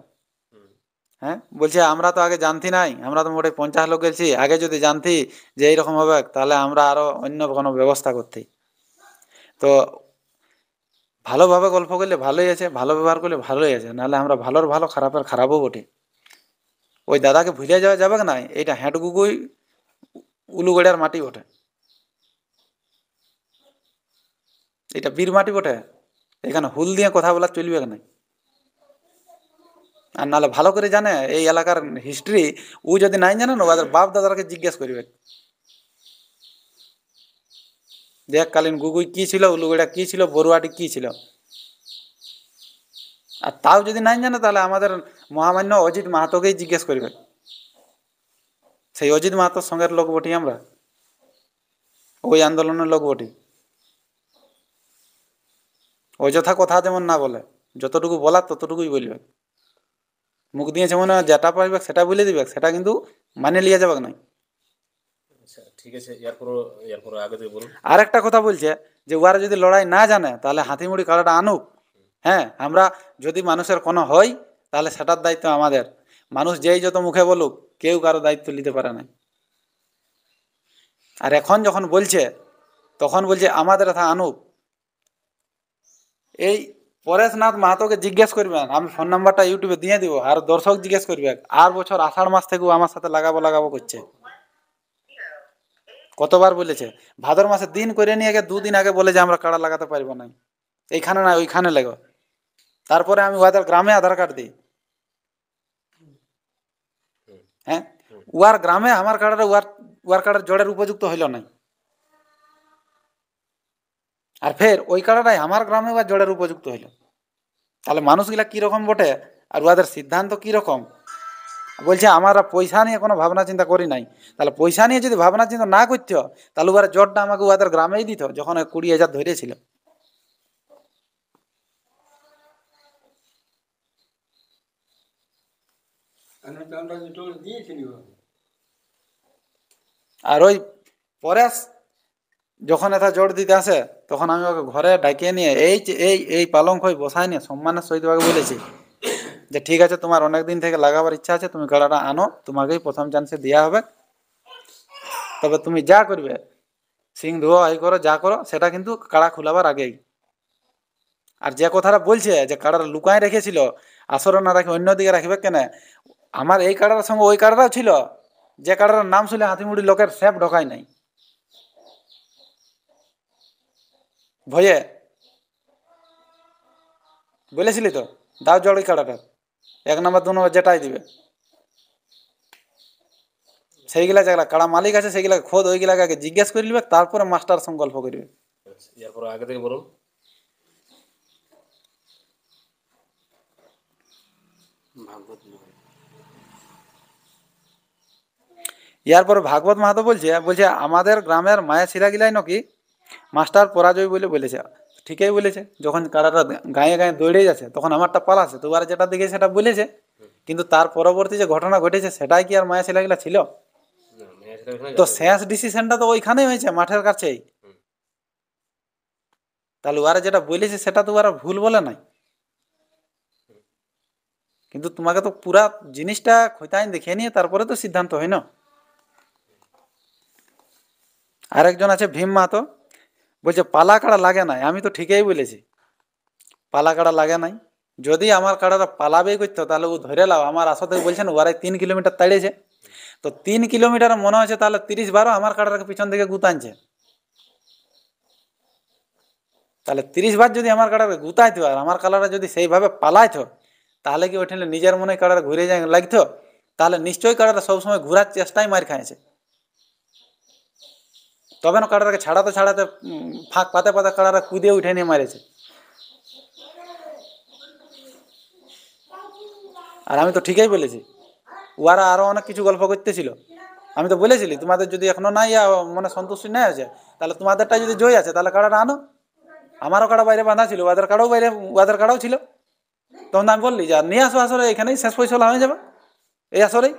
হ্যাঁ, বলছে আমরা তো আগে জানতি নাই, আমরা তো মোটে 50 লোক গেছি, আগে যদি জানতি যে এইরকম হবে তাহলে আমরা আরো অন্য কোনো ব্যবস্থা করতে। তো ভালোভাবে গল্প করলে ভালোই আছে, ভালো ব্যবহার করলে ভালোই আছে, নাহলে আমরা ভালোর ভালো খারাপের খারাপও বটে। ওই দাদাকে ভুলে যাওয়া যাবে না, এইটা হ্যাঁটগুকুই উলুগড়িয়ার মাটি বটে, এটা বীর মাটি বটে, এখানে হুল দিয়ে কথা বলা চলবে না। আর নাহলে ভালো করে জানে এই এলাকার হিস্ট্রি, ও যদি নাই জানে না ওদের বাপ দাদাকে জিজ্ঞেস করবে যে এককালীন গুগুই কি ছিল, উলুগড়িয়া কি ছিল, বড়ুয়াটি কি ছিল। আর তাও যদি নাই জানে তাহলে আমাদের মহামান্য অজিত মাহাতোকেই জিজ্ঞেস করবে, সেই অজিত মাহাতোর সঙ্গের লোক বটি আমরা, ওই আন্দোলনের লোক বটি। অযথা কথা যেমন না বলে, যতটুকু বলার ততটুকুই বলবে। মুখ দিয়েছে মনে হয় যেটা পারবে সেটা বলে দিবে, সেটা কিন্তু মানে লিয়ে যাবে না। আচ্ছা ঠিক আছে, এরপর আগে থেকে বলুন। আর একটা কথা বলছে যে ওরা যদি লড়াই না জানে তাহলে হাতিমুড়ি কাড়াটা আনুক। হ্যাঁ, আমরা যদি মানুষের কোনো হয় তাহলে সেটার দায়িত্ব আমাদের। মানুষ যেই যত মুখে বলুক, কেউ কারো দায়িত্ব নিতে পারে না। আর এখন যখন বলছে তখন বলছে আমাদের কথা আনুক। এই পরেশনাথ মাহাতোকে জিজ্ঞেস করবেন, আমি ফোন নাম্বারটা ইউটিউবে দিয়ে দিব, আর দর্শক জিজ্ঞেস করবে, আর বছর আষাঢ় মাস থেকেও আমার সাথে লাগাবো লাগাবো করছে। কতবার বলেছে, ভাদর মাসে দিন করে নিয়ে গিয়ে 2 দিন আগে বলে যে আমরা কাড়া লাগাতে পারবো না, এইখানে না ওইখানে লাগো। তারপরে আমি ওদের গ্রামে আধার কার্ড দিই। হ্যাঁ, উয়ার গ্রামে আমার কার্ডের উয়ার কার্ডের জোরের উপযুক্ত হইল না, আর ফের ওই কার্ডটাই আমার গ্রামে উয়ার জোরের উপযুক্ত হইল। তাহলে মানুষগুলা কিরকম বটে, আর উহাদের সিদ্ধান্ত কিরকম। বলছে আমরা পয়সা নিয়ে কোনো ভাবনা চিন্তা করি নাই। তাহলে পয়সা নিয়ে যদি ভাবনা চিন্তা না করতে, তাহলে উহার জোরটা আমাকে উহাদের গ্রামেই দিত যখন 20,000 ধরেছিল। আর ওই পরেশ যখন এটা জোর দিতে আসে তখন আমি ওকে ঘরে ডাকিয়ে নিয়ে এই পালঙ্ক বসায় নিয়ে সম্মানের সহিত ওকে বলেছি যে ঠিক আছে, তোমার অনেক দিন থেকে লাগাবার ইচ্ছা আছে, তুমি কাড়াটা আনো, তোমাকেই প্রথম চান্সে দেওয়া হবে। তবে তুমি যা করবে, সিং ধোয়া এই করো যা করো, সেটা কিন্তু কাড়া খুলাবার আগেই। আর যে কথাটা বলছে যে কাড়াটা লুকায় রেখেছিল, আসরে না রাখি অন্যদিকে রাখবে কেন, আমার এই কাড়ার সঙ্গে ওই কাড়াটাও ছিল, যে কাড়ার নাম শুনে হাতিমুড়ি লোকের সেপ ঢোকায় নাই ভয়ে। বলেছিলি তো, দাও জড়ই কাড়াটা 1 নম্বর 2 নম্বর যেটাই দিবে, সেইগুলা যেগুলা কাড়া মালিক আছে সেইগুলা খোদ ওইগুলাকে আগে জিজ্ঞেস করে নিবে, তারপরে মাস্টার সঙ্গে গল্প করবে। এরপর আগে থেকে বলুন। ইয়ারপরে ভাগবত মাহাতো বলছে বলছে আমাদের গ্রামের মায়া শিরাগিলাই নাকি মাস্টার পরাজয় বলে বলেছে। ঠিকই বলেছে, যখন কাড়াটা গায়ে গায়ে দৌড়ে যাচ্ছে তখন আমারটা পালাছে, তো আর যেটা দেখে সেটা বলেছে, কিন্তু তার পরবর্তী যে ঘটনা ঘটেছে সেটাই কি আর মায়া শিরাগিলা ছিল? তো শেষ ডিসিশনটা তো ওইখানেই হয়েছে, মাঠের কাছেই। তাহলে ওরা যেটা বলেছে সেটা তো ওরা ভুল বলে নাই, কিন্তু তোমাকে তো পুরা জিনিসটা খোঁতাইন দেখে নিয়ে তারপরে তো সিদ্ধান্ত হয় না। আরেকজন আছে ভীম মাহাতো, বলছে পালা কাড়া লাগে নাই। আমি তো ঠিকই বলেছি, পালা কাড়া লাগে নাই। যদি আমার কাড়াটা পালাবেই করতো তাহলে ও ধরে লাও, আমার আশা থেকে বলছেন ওরাই 3 কিলোমিটার তাড়িয়েছে, তো 3 কিলোমিটার মনে হচ্ছে তাহলে 30 বার আমার কাড়াটাকে পিছন থেকে গুতানছে। তাহলে 30 বার যদি আমার কাড়াকে গুতাইতো আর আমার কাড়াটা যদি সেইভাবে পালাইতো, তাহলে কি ওইখানে নিজের মনে কাড়াটা ঘুরে যায় লাগতো? তাহলে নিশ্চয়ই কাড়াটা সবসময় ঘুরার চেষ্টাই মার খাইছে, তবে না কাড়াটাকে ছাড়াতে ছাড়াতে ফাঁক পাতে পাতে কাড়াটা কুদে উঠে নিয়ে মারেছে। আর আমি তো ঠিকই বলেছি, ওরা আরো অনেক কিছু গল্প করতেছিল। আমি তো বলেছিলি তোমাদের যদি এখনো নাই মানে সন্তুষ্টি নাই আছে, তাহলে তোমাদেরটা যদি জয় আছে তাহলে কাড়াটা আনো। আমারও কাড়া বাইরে বাঁধা ছিল, ওদের কাড়াও বাইরে, ওদের কাড়াও ছিল। তখন আমি বললি যে নিয়ে আসো আসরে, এখানেই শেষ পয়সা হয়ে যাবে এই আসরেই।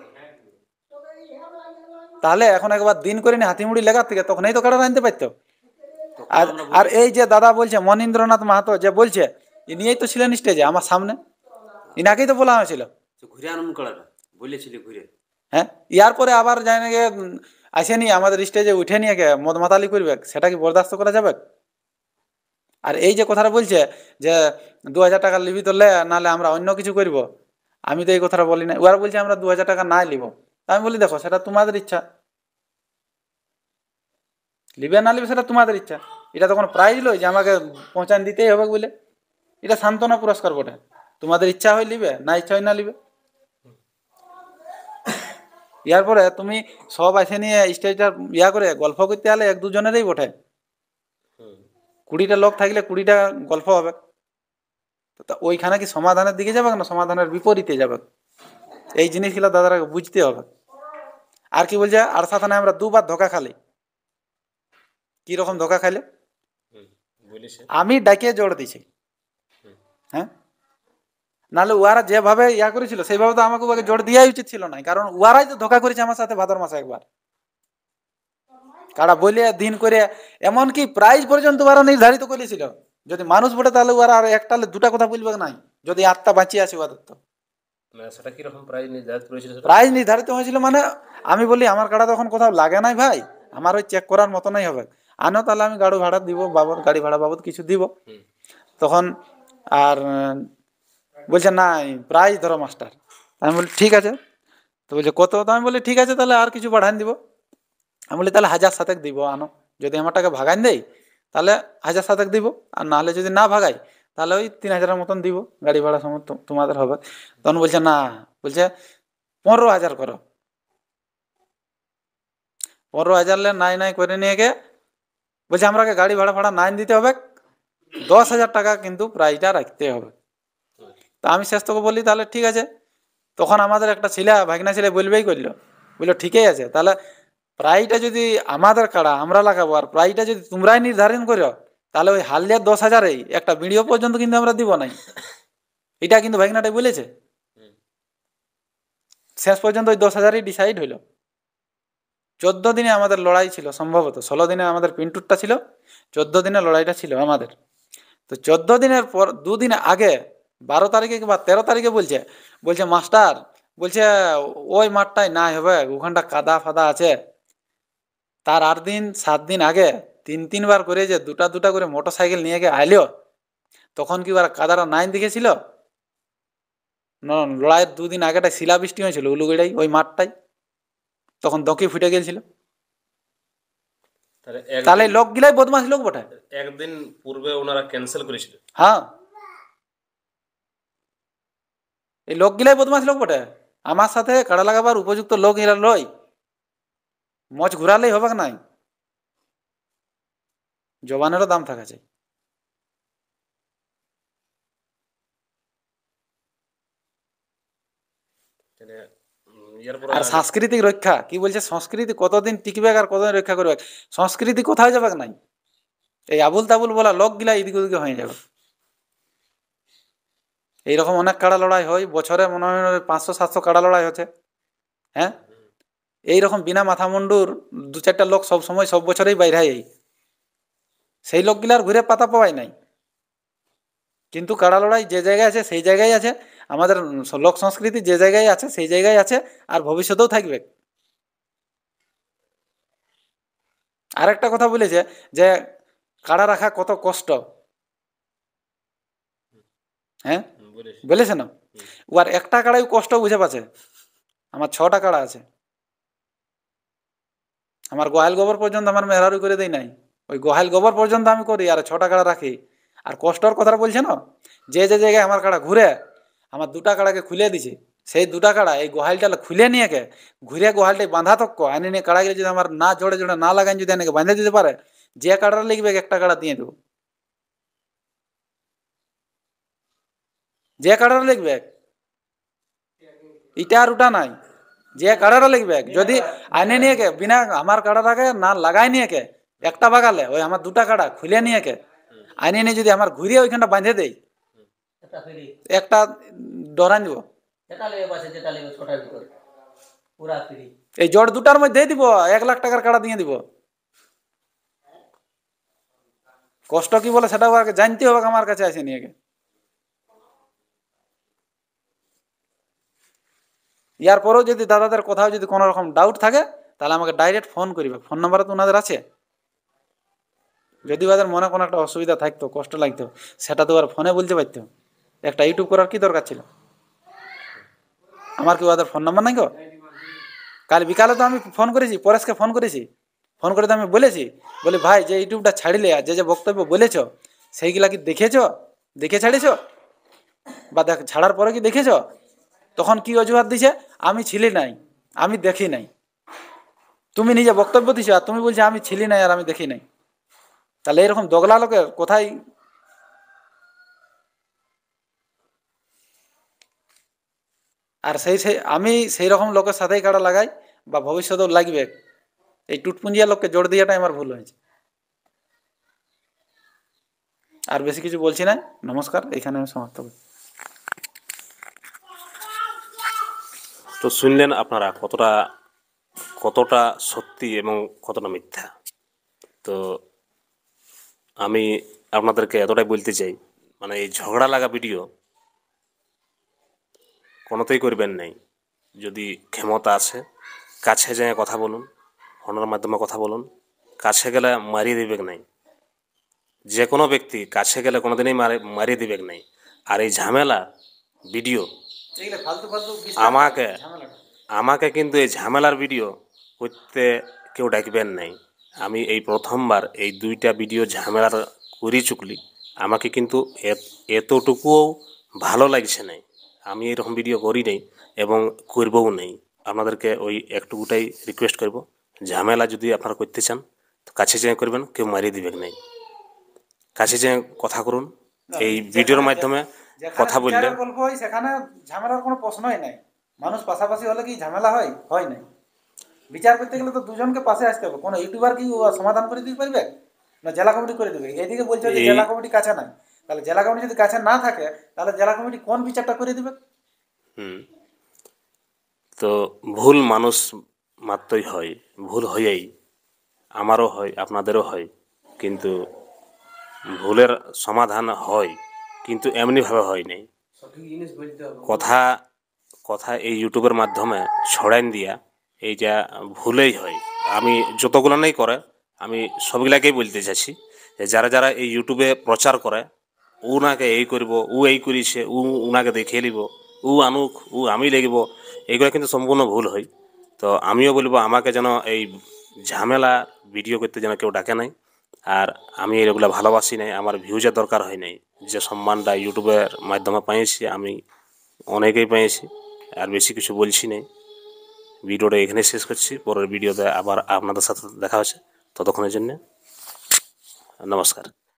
তাহলে এখন একবার দিন করে নি হাতিমুড়ি লেগার থেকে, তখনই তো কাড়া আনতে পারতো। তখন আর আমরা আর বলেছি এই যে দাদা বলছে মনীন্দ্রনাথ মাহাতো যে বলছে, ইনিই তো ছিলেন স্টেজে আমার সামনে, ইনাকেই তো বলা হয়েছিল। যে ঘুরে আনুন কাড়াটা, বলেছিলি ঘুরে। হ্যাঁ, ইয়ার পরে আবার যাই না গিয়ে আসেনি আমাদের স্টেজে উঠে নিয়ে গে মদ মাতালি করবে, সেটা কি বরদাস্ত করা যাবে? আর এই যে কথাটা বলছে যে 2000 টাকা লিবি তো লে, নাহলে আমরা অন্য কিছু করব, আমি তো এই কথাটা বলি না। ওরা বলছে আমরা 2000 টাকা নাই লিব। আমি বলি দেখো সেটা তোমাদের ইচ্ছা, লিবে না লিবে সেটা তোমাদের ইচ্ছা। এটা তো কোনো প্রাইজ লয় যে আমাকে পৌঁছান দিতেই হবে বলে। এটা সান্ত্বনা পুরস্কার বটে, তোমাদের ইচ্ছা হয় লিবে, না ইচ্ছা হয় না লিবে। ইয়ার পরে তুমি সব এসে নিয়ে স্টেজটা করে গল্প করতে হলে 1-2 জনেরই বটে। 20টা লোক থাকলে 20টা গল্প হবে। তা ওইখানে কি সমাধানের দিকে যাবে না সমাধানের বিপরীতে যাবে? এই জিনিসগুলো দাদারা বুঝতে হবে। আর কি বলছে, আর সাথে আমরা 2বার ধোকা খালি। কি রকম ধোকা খাইলে? আমি ডাকে জোর দিছি, হ্যাঁ, নাহলে ওরা যেভাবে করেছিল সেইভাবে তো আমাকে ওকে জোর দেওয়াই উচিত ছিল না, কারণ ওরাই তো ধোকা করেছে আমার সাথে ভাদর মাসে একবার। কারা বলে দিন করে, এমনকি প্রাইজ পর্যন্ত ওরা নির্ধারিত করেছিল। যদি মানুষ বটে তাহলে ওরা আর একটা 2টা কথা বলবে নাই, যদি আত্মা বাঁচিয়ে আছে ওদের। তো সেটা কিরকম প্রাইজ নির্ধারিত করেছিল? প্রাইজ নির্ধারিত হয়েছিল মানে, আমি বলি আমার কাড়া তখন কোথাও লাগে নাই ভাই, আমার ওই চেক করার মতো নাই হবে, আনো তাহলে আমি গাড়ি ভাড়া দিব, বাবদ গাড়ি ভাড়া বাবদ কিছু দিব। তখন আর বলছে নাই প্রাইজ ধরো মাস্টার। আমি বলি ঠিক আছে। তো বলছে কত? তো আমি বলি ঠিক আছে তাহলে আর কিছু বাড়ান দিব। আমি বলি তাহলে 1000 দিব, আনো। যদি আমার টাকা ভাগান দেয় তাহলে 1000 দিব, আর নাহলে যদি না ভাগাই তাহলে ওই 3000 মতন দিব, গাড়ি ভাড়া সময় তোমাদের হবে। তখন বলছে না, বলছে 15,000 করো। 15,000 নাই নাই করে নিয়ে গে বলছে আমাকে গাড়ি ভাড়া ভাড়া নাই দিতে হবে, 10,000 টাকা কিন্তু প্রাইজটা রাখতে হবে। তা আমি শেষ তোকে বলি তাহলে ঠিক আছে। তখন আমাদের একটা ছেলে ভাগনা ছেলে বলবেই করলো, বললো ঠিকই আছে, তাহলে প্রাইজটা যদি আমাদের কাড়া আমরা লাগাবো, আর প্রাইজটা যদি তোমরাই নির্ধারণ করো, তাহলে ওই হালদিয়ার 10,000-এই একটা ভিডিও পর্যন্ত কিন্তু আমরা দিব নাই। এটা কিন্তু ভাগনাটাই বলেছে। শেষ পর্যন্ত ওই 10,000-ই ডিসাইড হইল। 14 দিনে আমাদের লড়াই ছিল, সম্ভবত 16 দিনে আমাদের পিন্টুরটা ছিল, 14 দিনে লড়াইটা ছিল আমাদের। তো 14 দিনের পর 2 দিন আগে 12 তারিখে বা 13 তারিখে বলছে বলছে মাস্টার, বলছে ওই মাঠটাই নাই হবে, ওখানটা কাদা ফাদা আছে। তার 8 দিন 7 দিন আগে 3-3 বার করে যে 2টা করে মোটর সাইকেল নিয়ে গিয়ে আইলো, তখন কি ওরা কাদারা নাইন দেখেছিল? লড়াইয়ের 2 দিন আগেটাই শিলাবৃষ্টি হয়েছিল উলুগুড়াই ওই মাঠটাই, তখন দঁকি ফুটে গেছিল। তাহলে লোকগুলাই বদমাস লোক বটে। একদিন পূর্বে ওনারা ক্যান্সেল করেছিল। হ্যাঁ, এই লোকগুলাই বদমাস লোক বটে। আমার সাথে কাড়া লাগাবার উপযুক্ত লোক এরা লয়, মজ ঘুরালেই হবে নাই, জবানেরও দাম থাকা চাই। আর সাংস্কৃতিক রক্ষা কি বলছে, সংস্কৃতি কতদিন টিকবে আর কতদিন রক্ষা করবে? সংস্কৃতি কোথায় যাবে নাই, এই আবুল তাবুল বলা লোকগুলা এদিকে ওদিকে হয়ে যাবে। এইরকম অনেক কাড়া লড়াই হয় বছরে, মনে হয় 500-700 কাড়া লড়াই হচ্ছে। হ্যাঁ, এইরকম বিনা মাথা মুন্ডুর 2-4টা লোক সব সময় সব বছরেই বাইরে এই সেই লোকগুলার ঘুরে পাতা পাওয়াই নাই। কিন্তু কাড়া লড়াই যে জায়গায় আছে সেই জায়গায় আছে, আমাদের লোক সংস্কৃতি যে জায়গায় আছে সেই জায়গায় আছে, আর ভবিষ্যতেও থাকবে। আরেকটা কথা বলেছে যে কাড়া রাখা কত কষ্ট। হ্যাঁ, বলেছে না, ওর একটা কাড়াই কষ্ট বুঝে পাচ্ছে। আমার 6টা কাড়া আছে, আমার গোহাল গোবর পর্যন্ত আমার মেহরারু করে দেয় নাই, ওই গোহাল গোবর পর্যন্ত আমি করি, আর 6টা কাড়া রাখি। আর কষ্টর কথাটা বলছে না, যে যে জায়গায় আমার কাড়া ঘুরে, আমার 2টা কাড়াকে খুলে দিছে, সেই 2টা কাড়া এই গোহালটা খুলে নিয়ে কে ঘুরে গোহালটাই বাঁধা তক্ক আনি নিয়ে কাড়াগুলো যদি আমার না জোড়ে জোড়ে না লাগান, যদি এনেকে বাঁধে দিতে পারে, যে কাড়াটা লিখবে একটা কাড়া দিয়ে দেবো, যে কাড়াটা লিখবে। এটা আর ওটা নাই, যে কাড়াটা লিখবে যদি আনে নিয়ে কে বিনা আমার কাড়াটাকে না লাগাই নিয়ে কে একটা বাগালে, ওই আমার 2টা কাড়া খুলে নিয়ে কে আনে নিয়ে যদি আমার ঘুরিয়ে ওইখানটা বাঁধে দেয়, একটা ডরান দিব। এই জড় দুটার মধ্যেই দিব, 1 লাখ টাকার কাড়া দিয়ে দিব। কষ্ট কি বলে সেটাও আগে জানতে হবে, আমার কাছে আসে নিয়ে গে। ইয়ার পরেও যদি দাদাদের কোথাও যদি কোনো রকম ডাউট থাকে তাহলে আমাকে ডাইরেক্ট ফোন করিবে, ফোন নাম্বার তো ওনাদের আছে। যদি ওদের মনে কোনো একটা অসুবিধা থাকতো, কষ্ট লাগতো, সেটা তো আর ফোনে বলতে পারতো। একটা ইউটিউব করার কি দরকার ছিল? আমার কি ওদের ফোন নাম্বার নাই গো? কাল বিকালে তো আমি ফোন করেছি, পরেশকে ফোন করেছি, ফোন করে তো আমি বলেছি, বলি ভাই যে ইউটিউবটা ছাড়িলে যে যে বক্তব্য বলেছ সেইগুলা কি দেখেছ, দেখে ছাড়িয়েছ বা দেখ ছাড়ার পরে কি দেখেছ? তখন কি অজুহাত দিছে, আমি ছিলি নাই, আমি দেখি নাই। তুমি নিজে বক্তব্য দিছো আর তুমি বলছো আমি ছিলি নাই আর আমি দেখি নাই। তাহলে এরকম দগলা লোকের কোথায়? আর আমি সেই রকম লোকের সাথেই কাটা লাগাই বা ভবিষ্যতেও লাগবে। এই টুটপুঞ্জিয়া লোককে জোর দিয়াটাই আমার ভুল হয়েছে। আর বেশি কিছু বলছি না, নমস্কার, এখানে আমি সমাপ্ত করি। তো শুনলেন আপনারা কতটা কতটা সত্যি এবং কতটা মিথ্যা। তো আমি আপনাদেরকে এতটাই বলতে চাই, মানে এই ঝগড়া লাগা ভিডিও কোনোতেই করবেন নাই। যদি ক্ষমতা আছে কাছে যেয়ে কথা বলুন, ফোনের মাধ্যমে কথা বলুন। কাছে গেলে মারিয়ে দিবেক নাই, যে কোনো ব্যক্তি কাছে গেলে কোনোদিনই মারিয়ে দিবেক নাই। আর এই ঝামেলা ভিডিও আমাকে কিন্তু এই ঝামেলার ভিডিও করতে কেউ ডাকবেন নাই। আমি এই প্রথমবার এই 2টা ভিডিও ঝামেলার করি চুকলি, আমাকে কিন্তু এতটুকুও ভালো লাগছে নাই। আমি এরকম ভিডিও করি নাই এবং করবও নেই। আপনাদেরকে ওই একটুকুটাই রিকোয়েস্ট করব, ঝামেলা যদি আপনারা করতে চান তো কাছে যেয়ে করবেন, কেউ মারিয়ে দিবেন নাই। কাছে যেয়ে কথা করুন, এই ভিডিওর মাধ্যমে কথা বললে গল্প হয় সেখানে ঝামেলার কোনো প্রশ্নই নাই। মানুষ পাশাপাশি হলে কি ঝামেলা হয়? হয় না। বিচার করতে গেলে তো দুজনকে পাশে আসতে হবে। কোনো ইউটিউবার কি সমাধান করে দিতে পারবে না? জেলা কমিটি করে দেবে? এদিকে বলছে যে জেলা কমিটি কাছে নাই, তাহলে জেলা কমিটি যদি কাছে না থাকে তাহলে জেলা কমিটি কোন বিচারটা করে দিবে? তো ভুল মানুষ মাত্রই হয়, ভুল হয়েই আমারও হয়, আপনাদেরও হয়। কিন্তু ভুলের সমাধান হয়, কিন্তু এমনিভাবে হয় নাই। কথা কথা এই ইউটিউবের মাধ্যমে ছড়াইন দিয়া এইটা ভুলেই হয়। আমি যতগুলো নাই করে আমি সবগুলাকেই বলতে চাইছি যে যারা যারা এই ইউটিউবে প্রচার করে উনাকে এই করব, ও এই করিছে, উনাকে দেখিয়ে নিব, ও আনুক, ও আমি লিখব, এইগুলো কিন্তু সম্পূর্ণ ভুল হয়। তো আমিও বলবো আমাকে যেন এই ঝামেলা ভিডিও করতে যেন কেউ ডাকে নাই। আর আমি এগুলো ভালোবাসি নাই, আমার ভিউজের দরকার হয় নাই। যে সম্মানটা ইউটিউবের মাধ্যমে পেয়েছি আমি অনেকেই পেয়েছি। আর বেশি কিছু বলছি নাই, ভিডিওটা এখানে শেষ করছি। পরের ভিডিওতে আবার আপনাদের সাথে দেখা হচ্ছে, ততক্ষণের জন্য নমস্কার।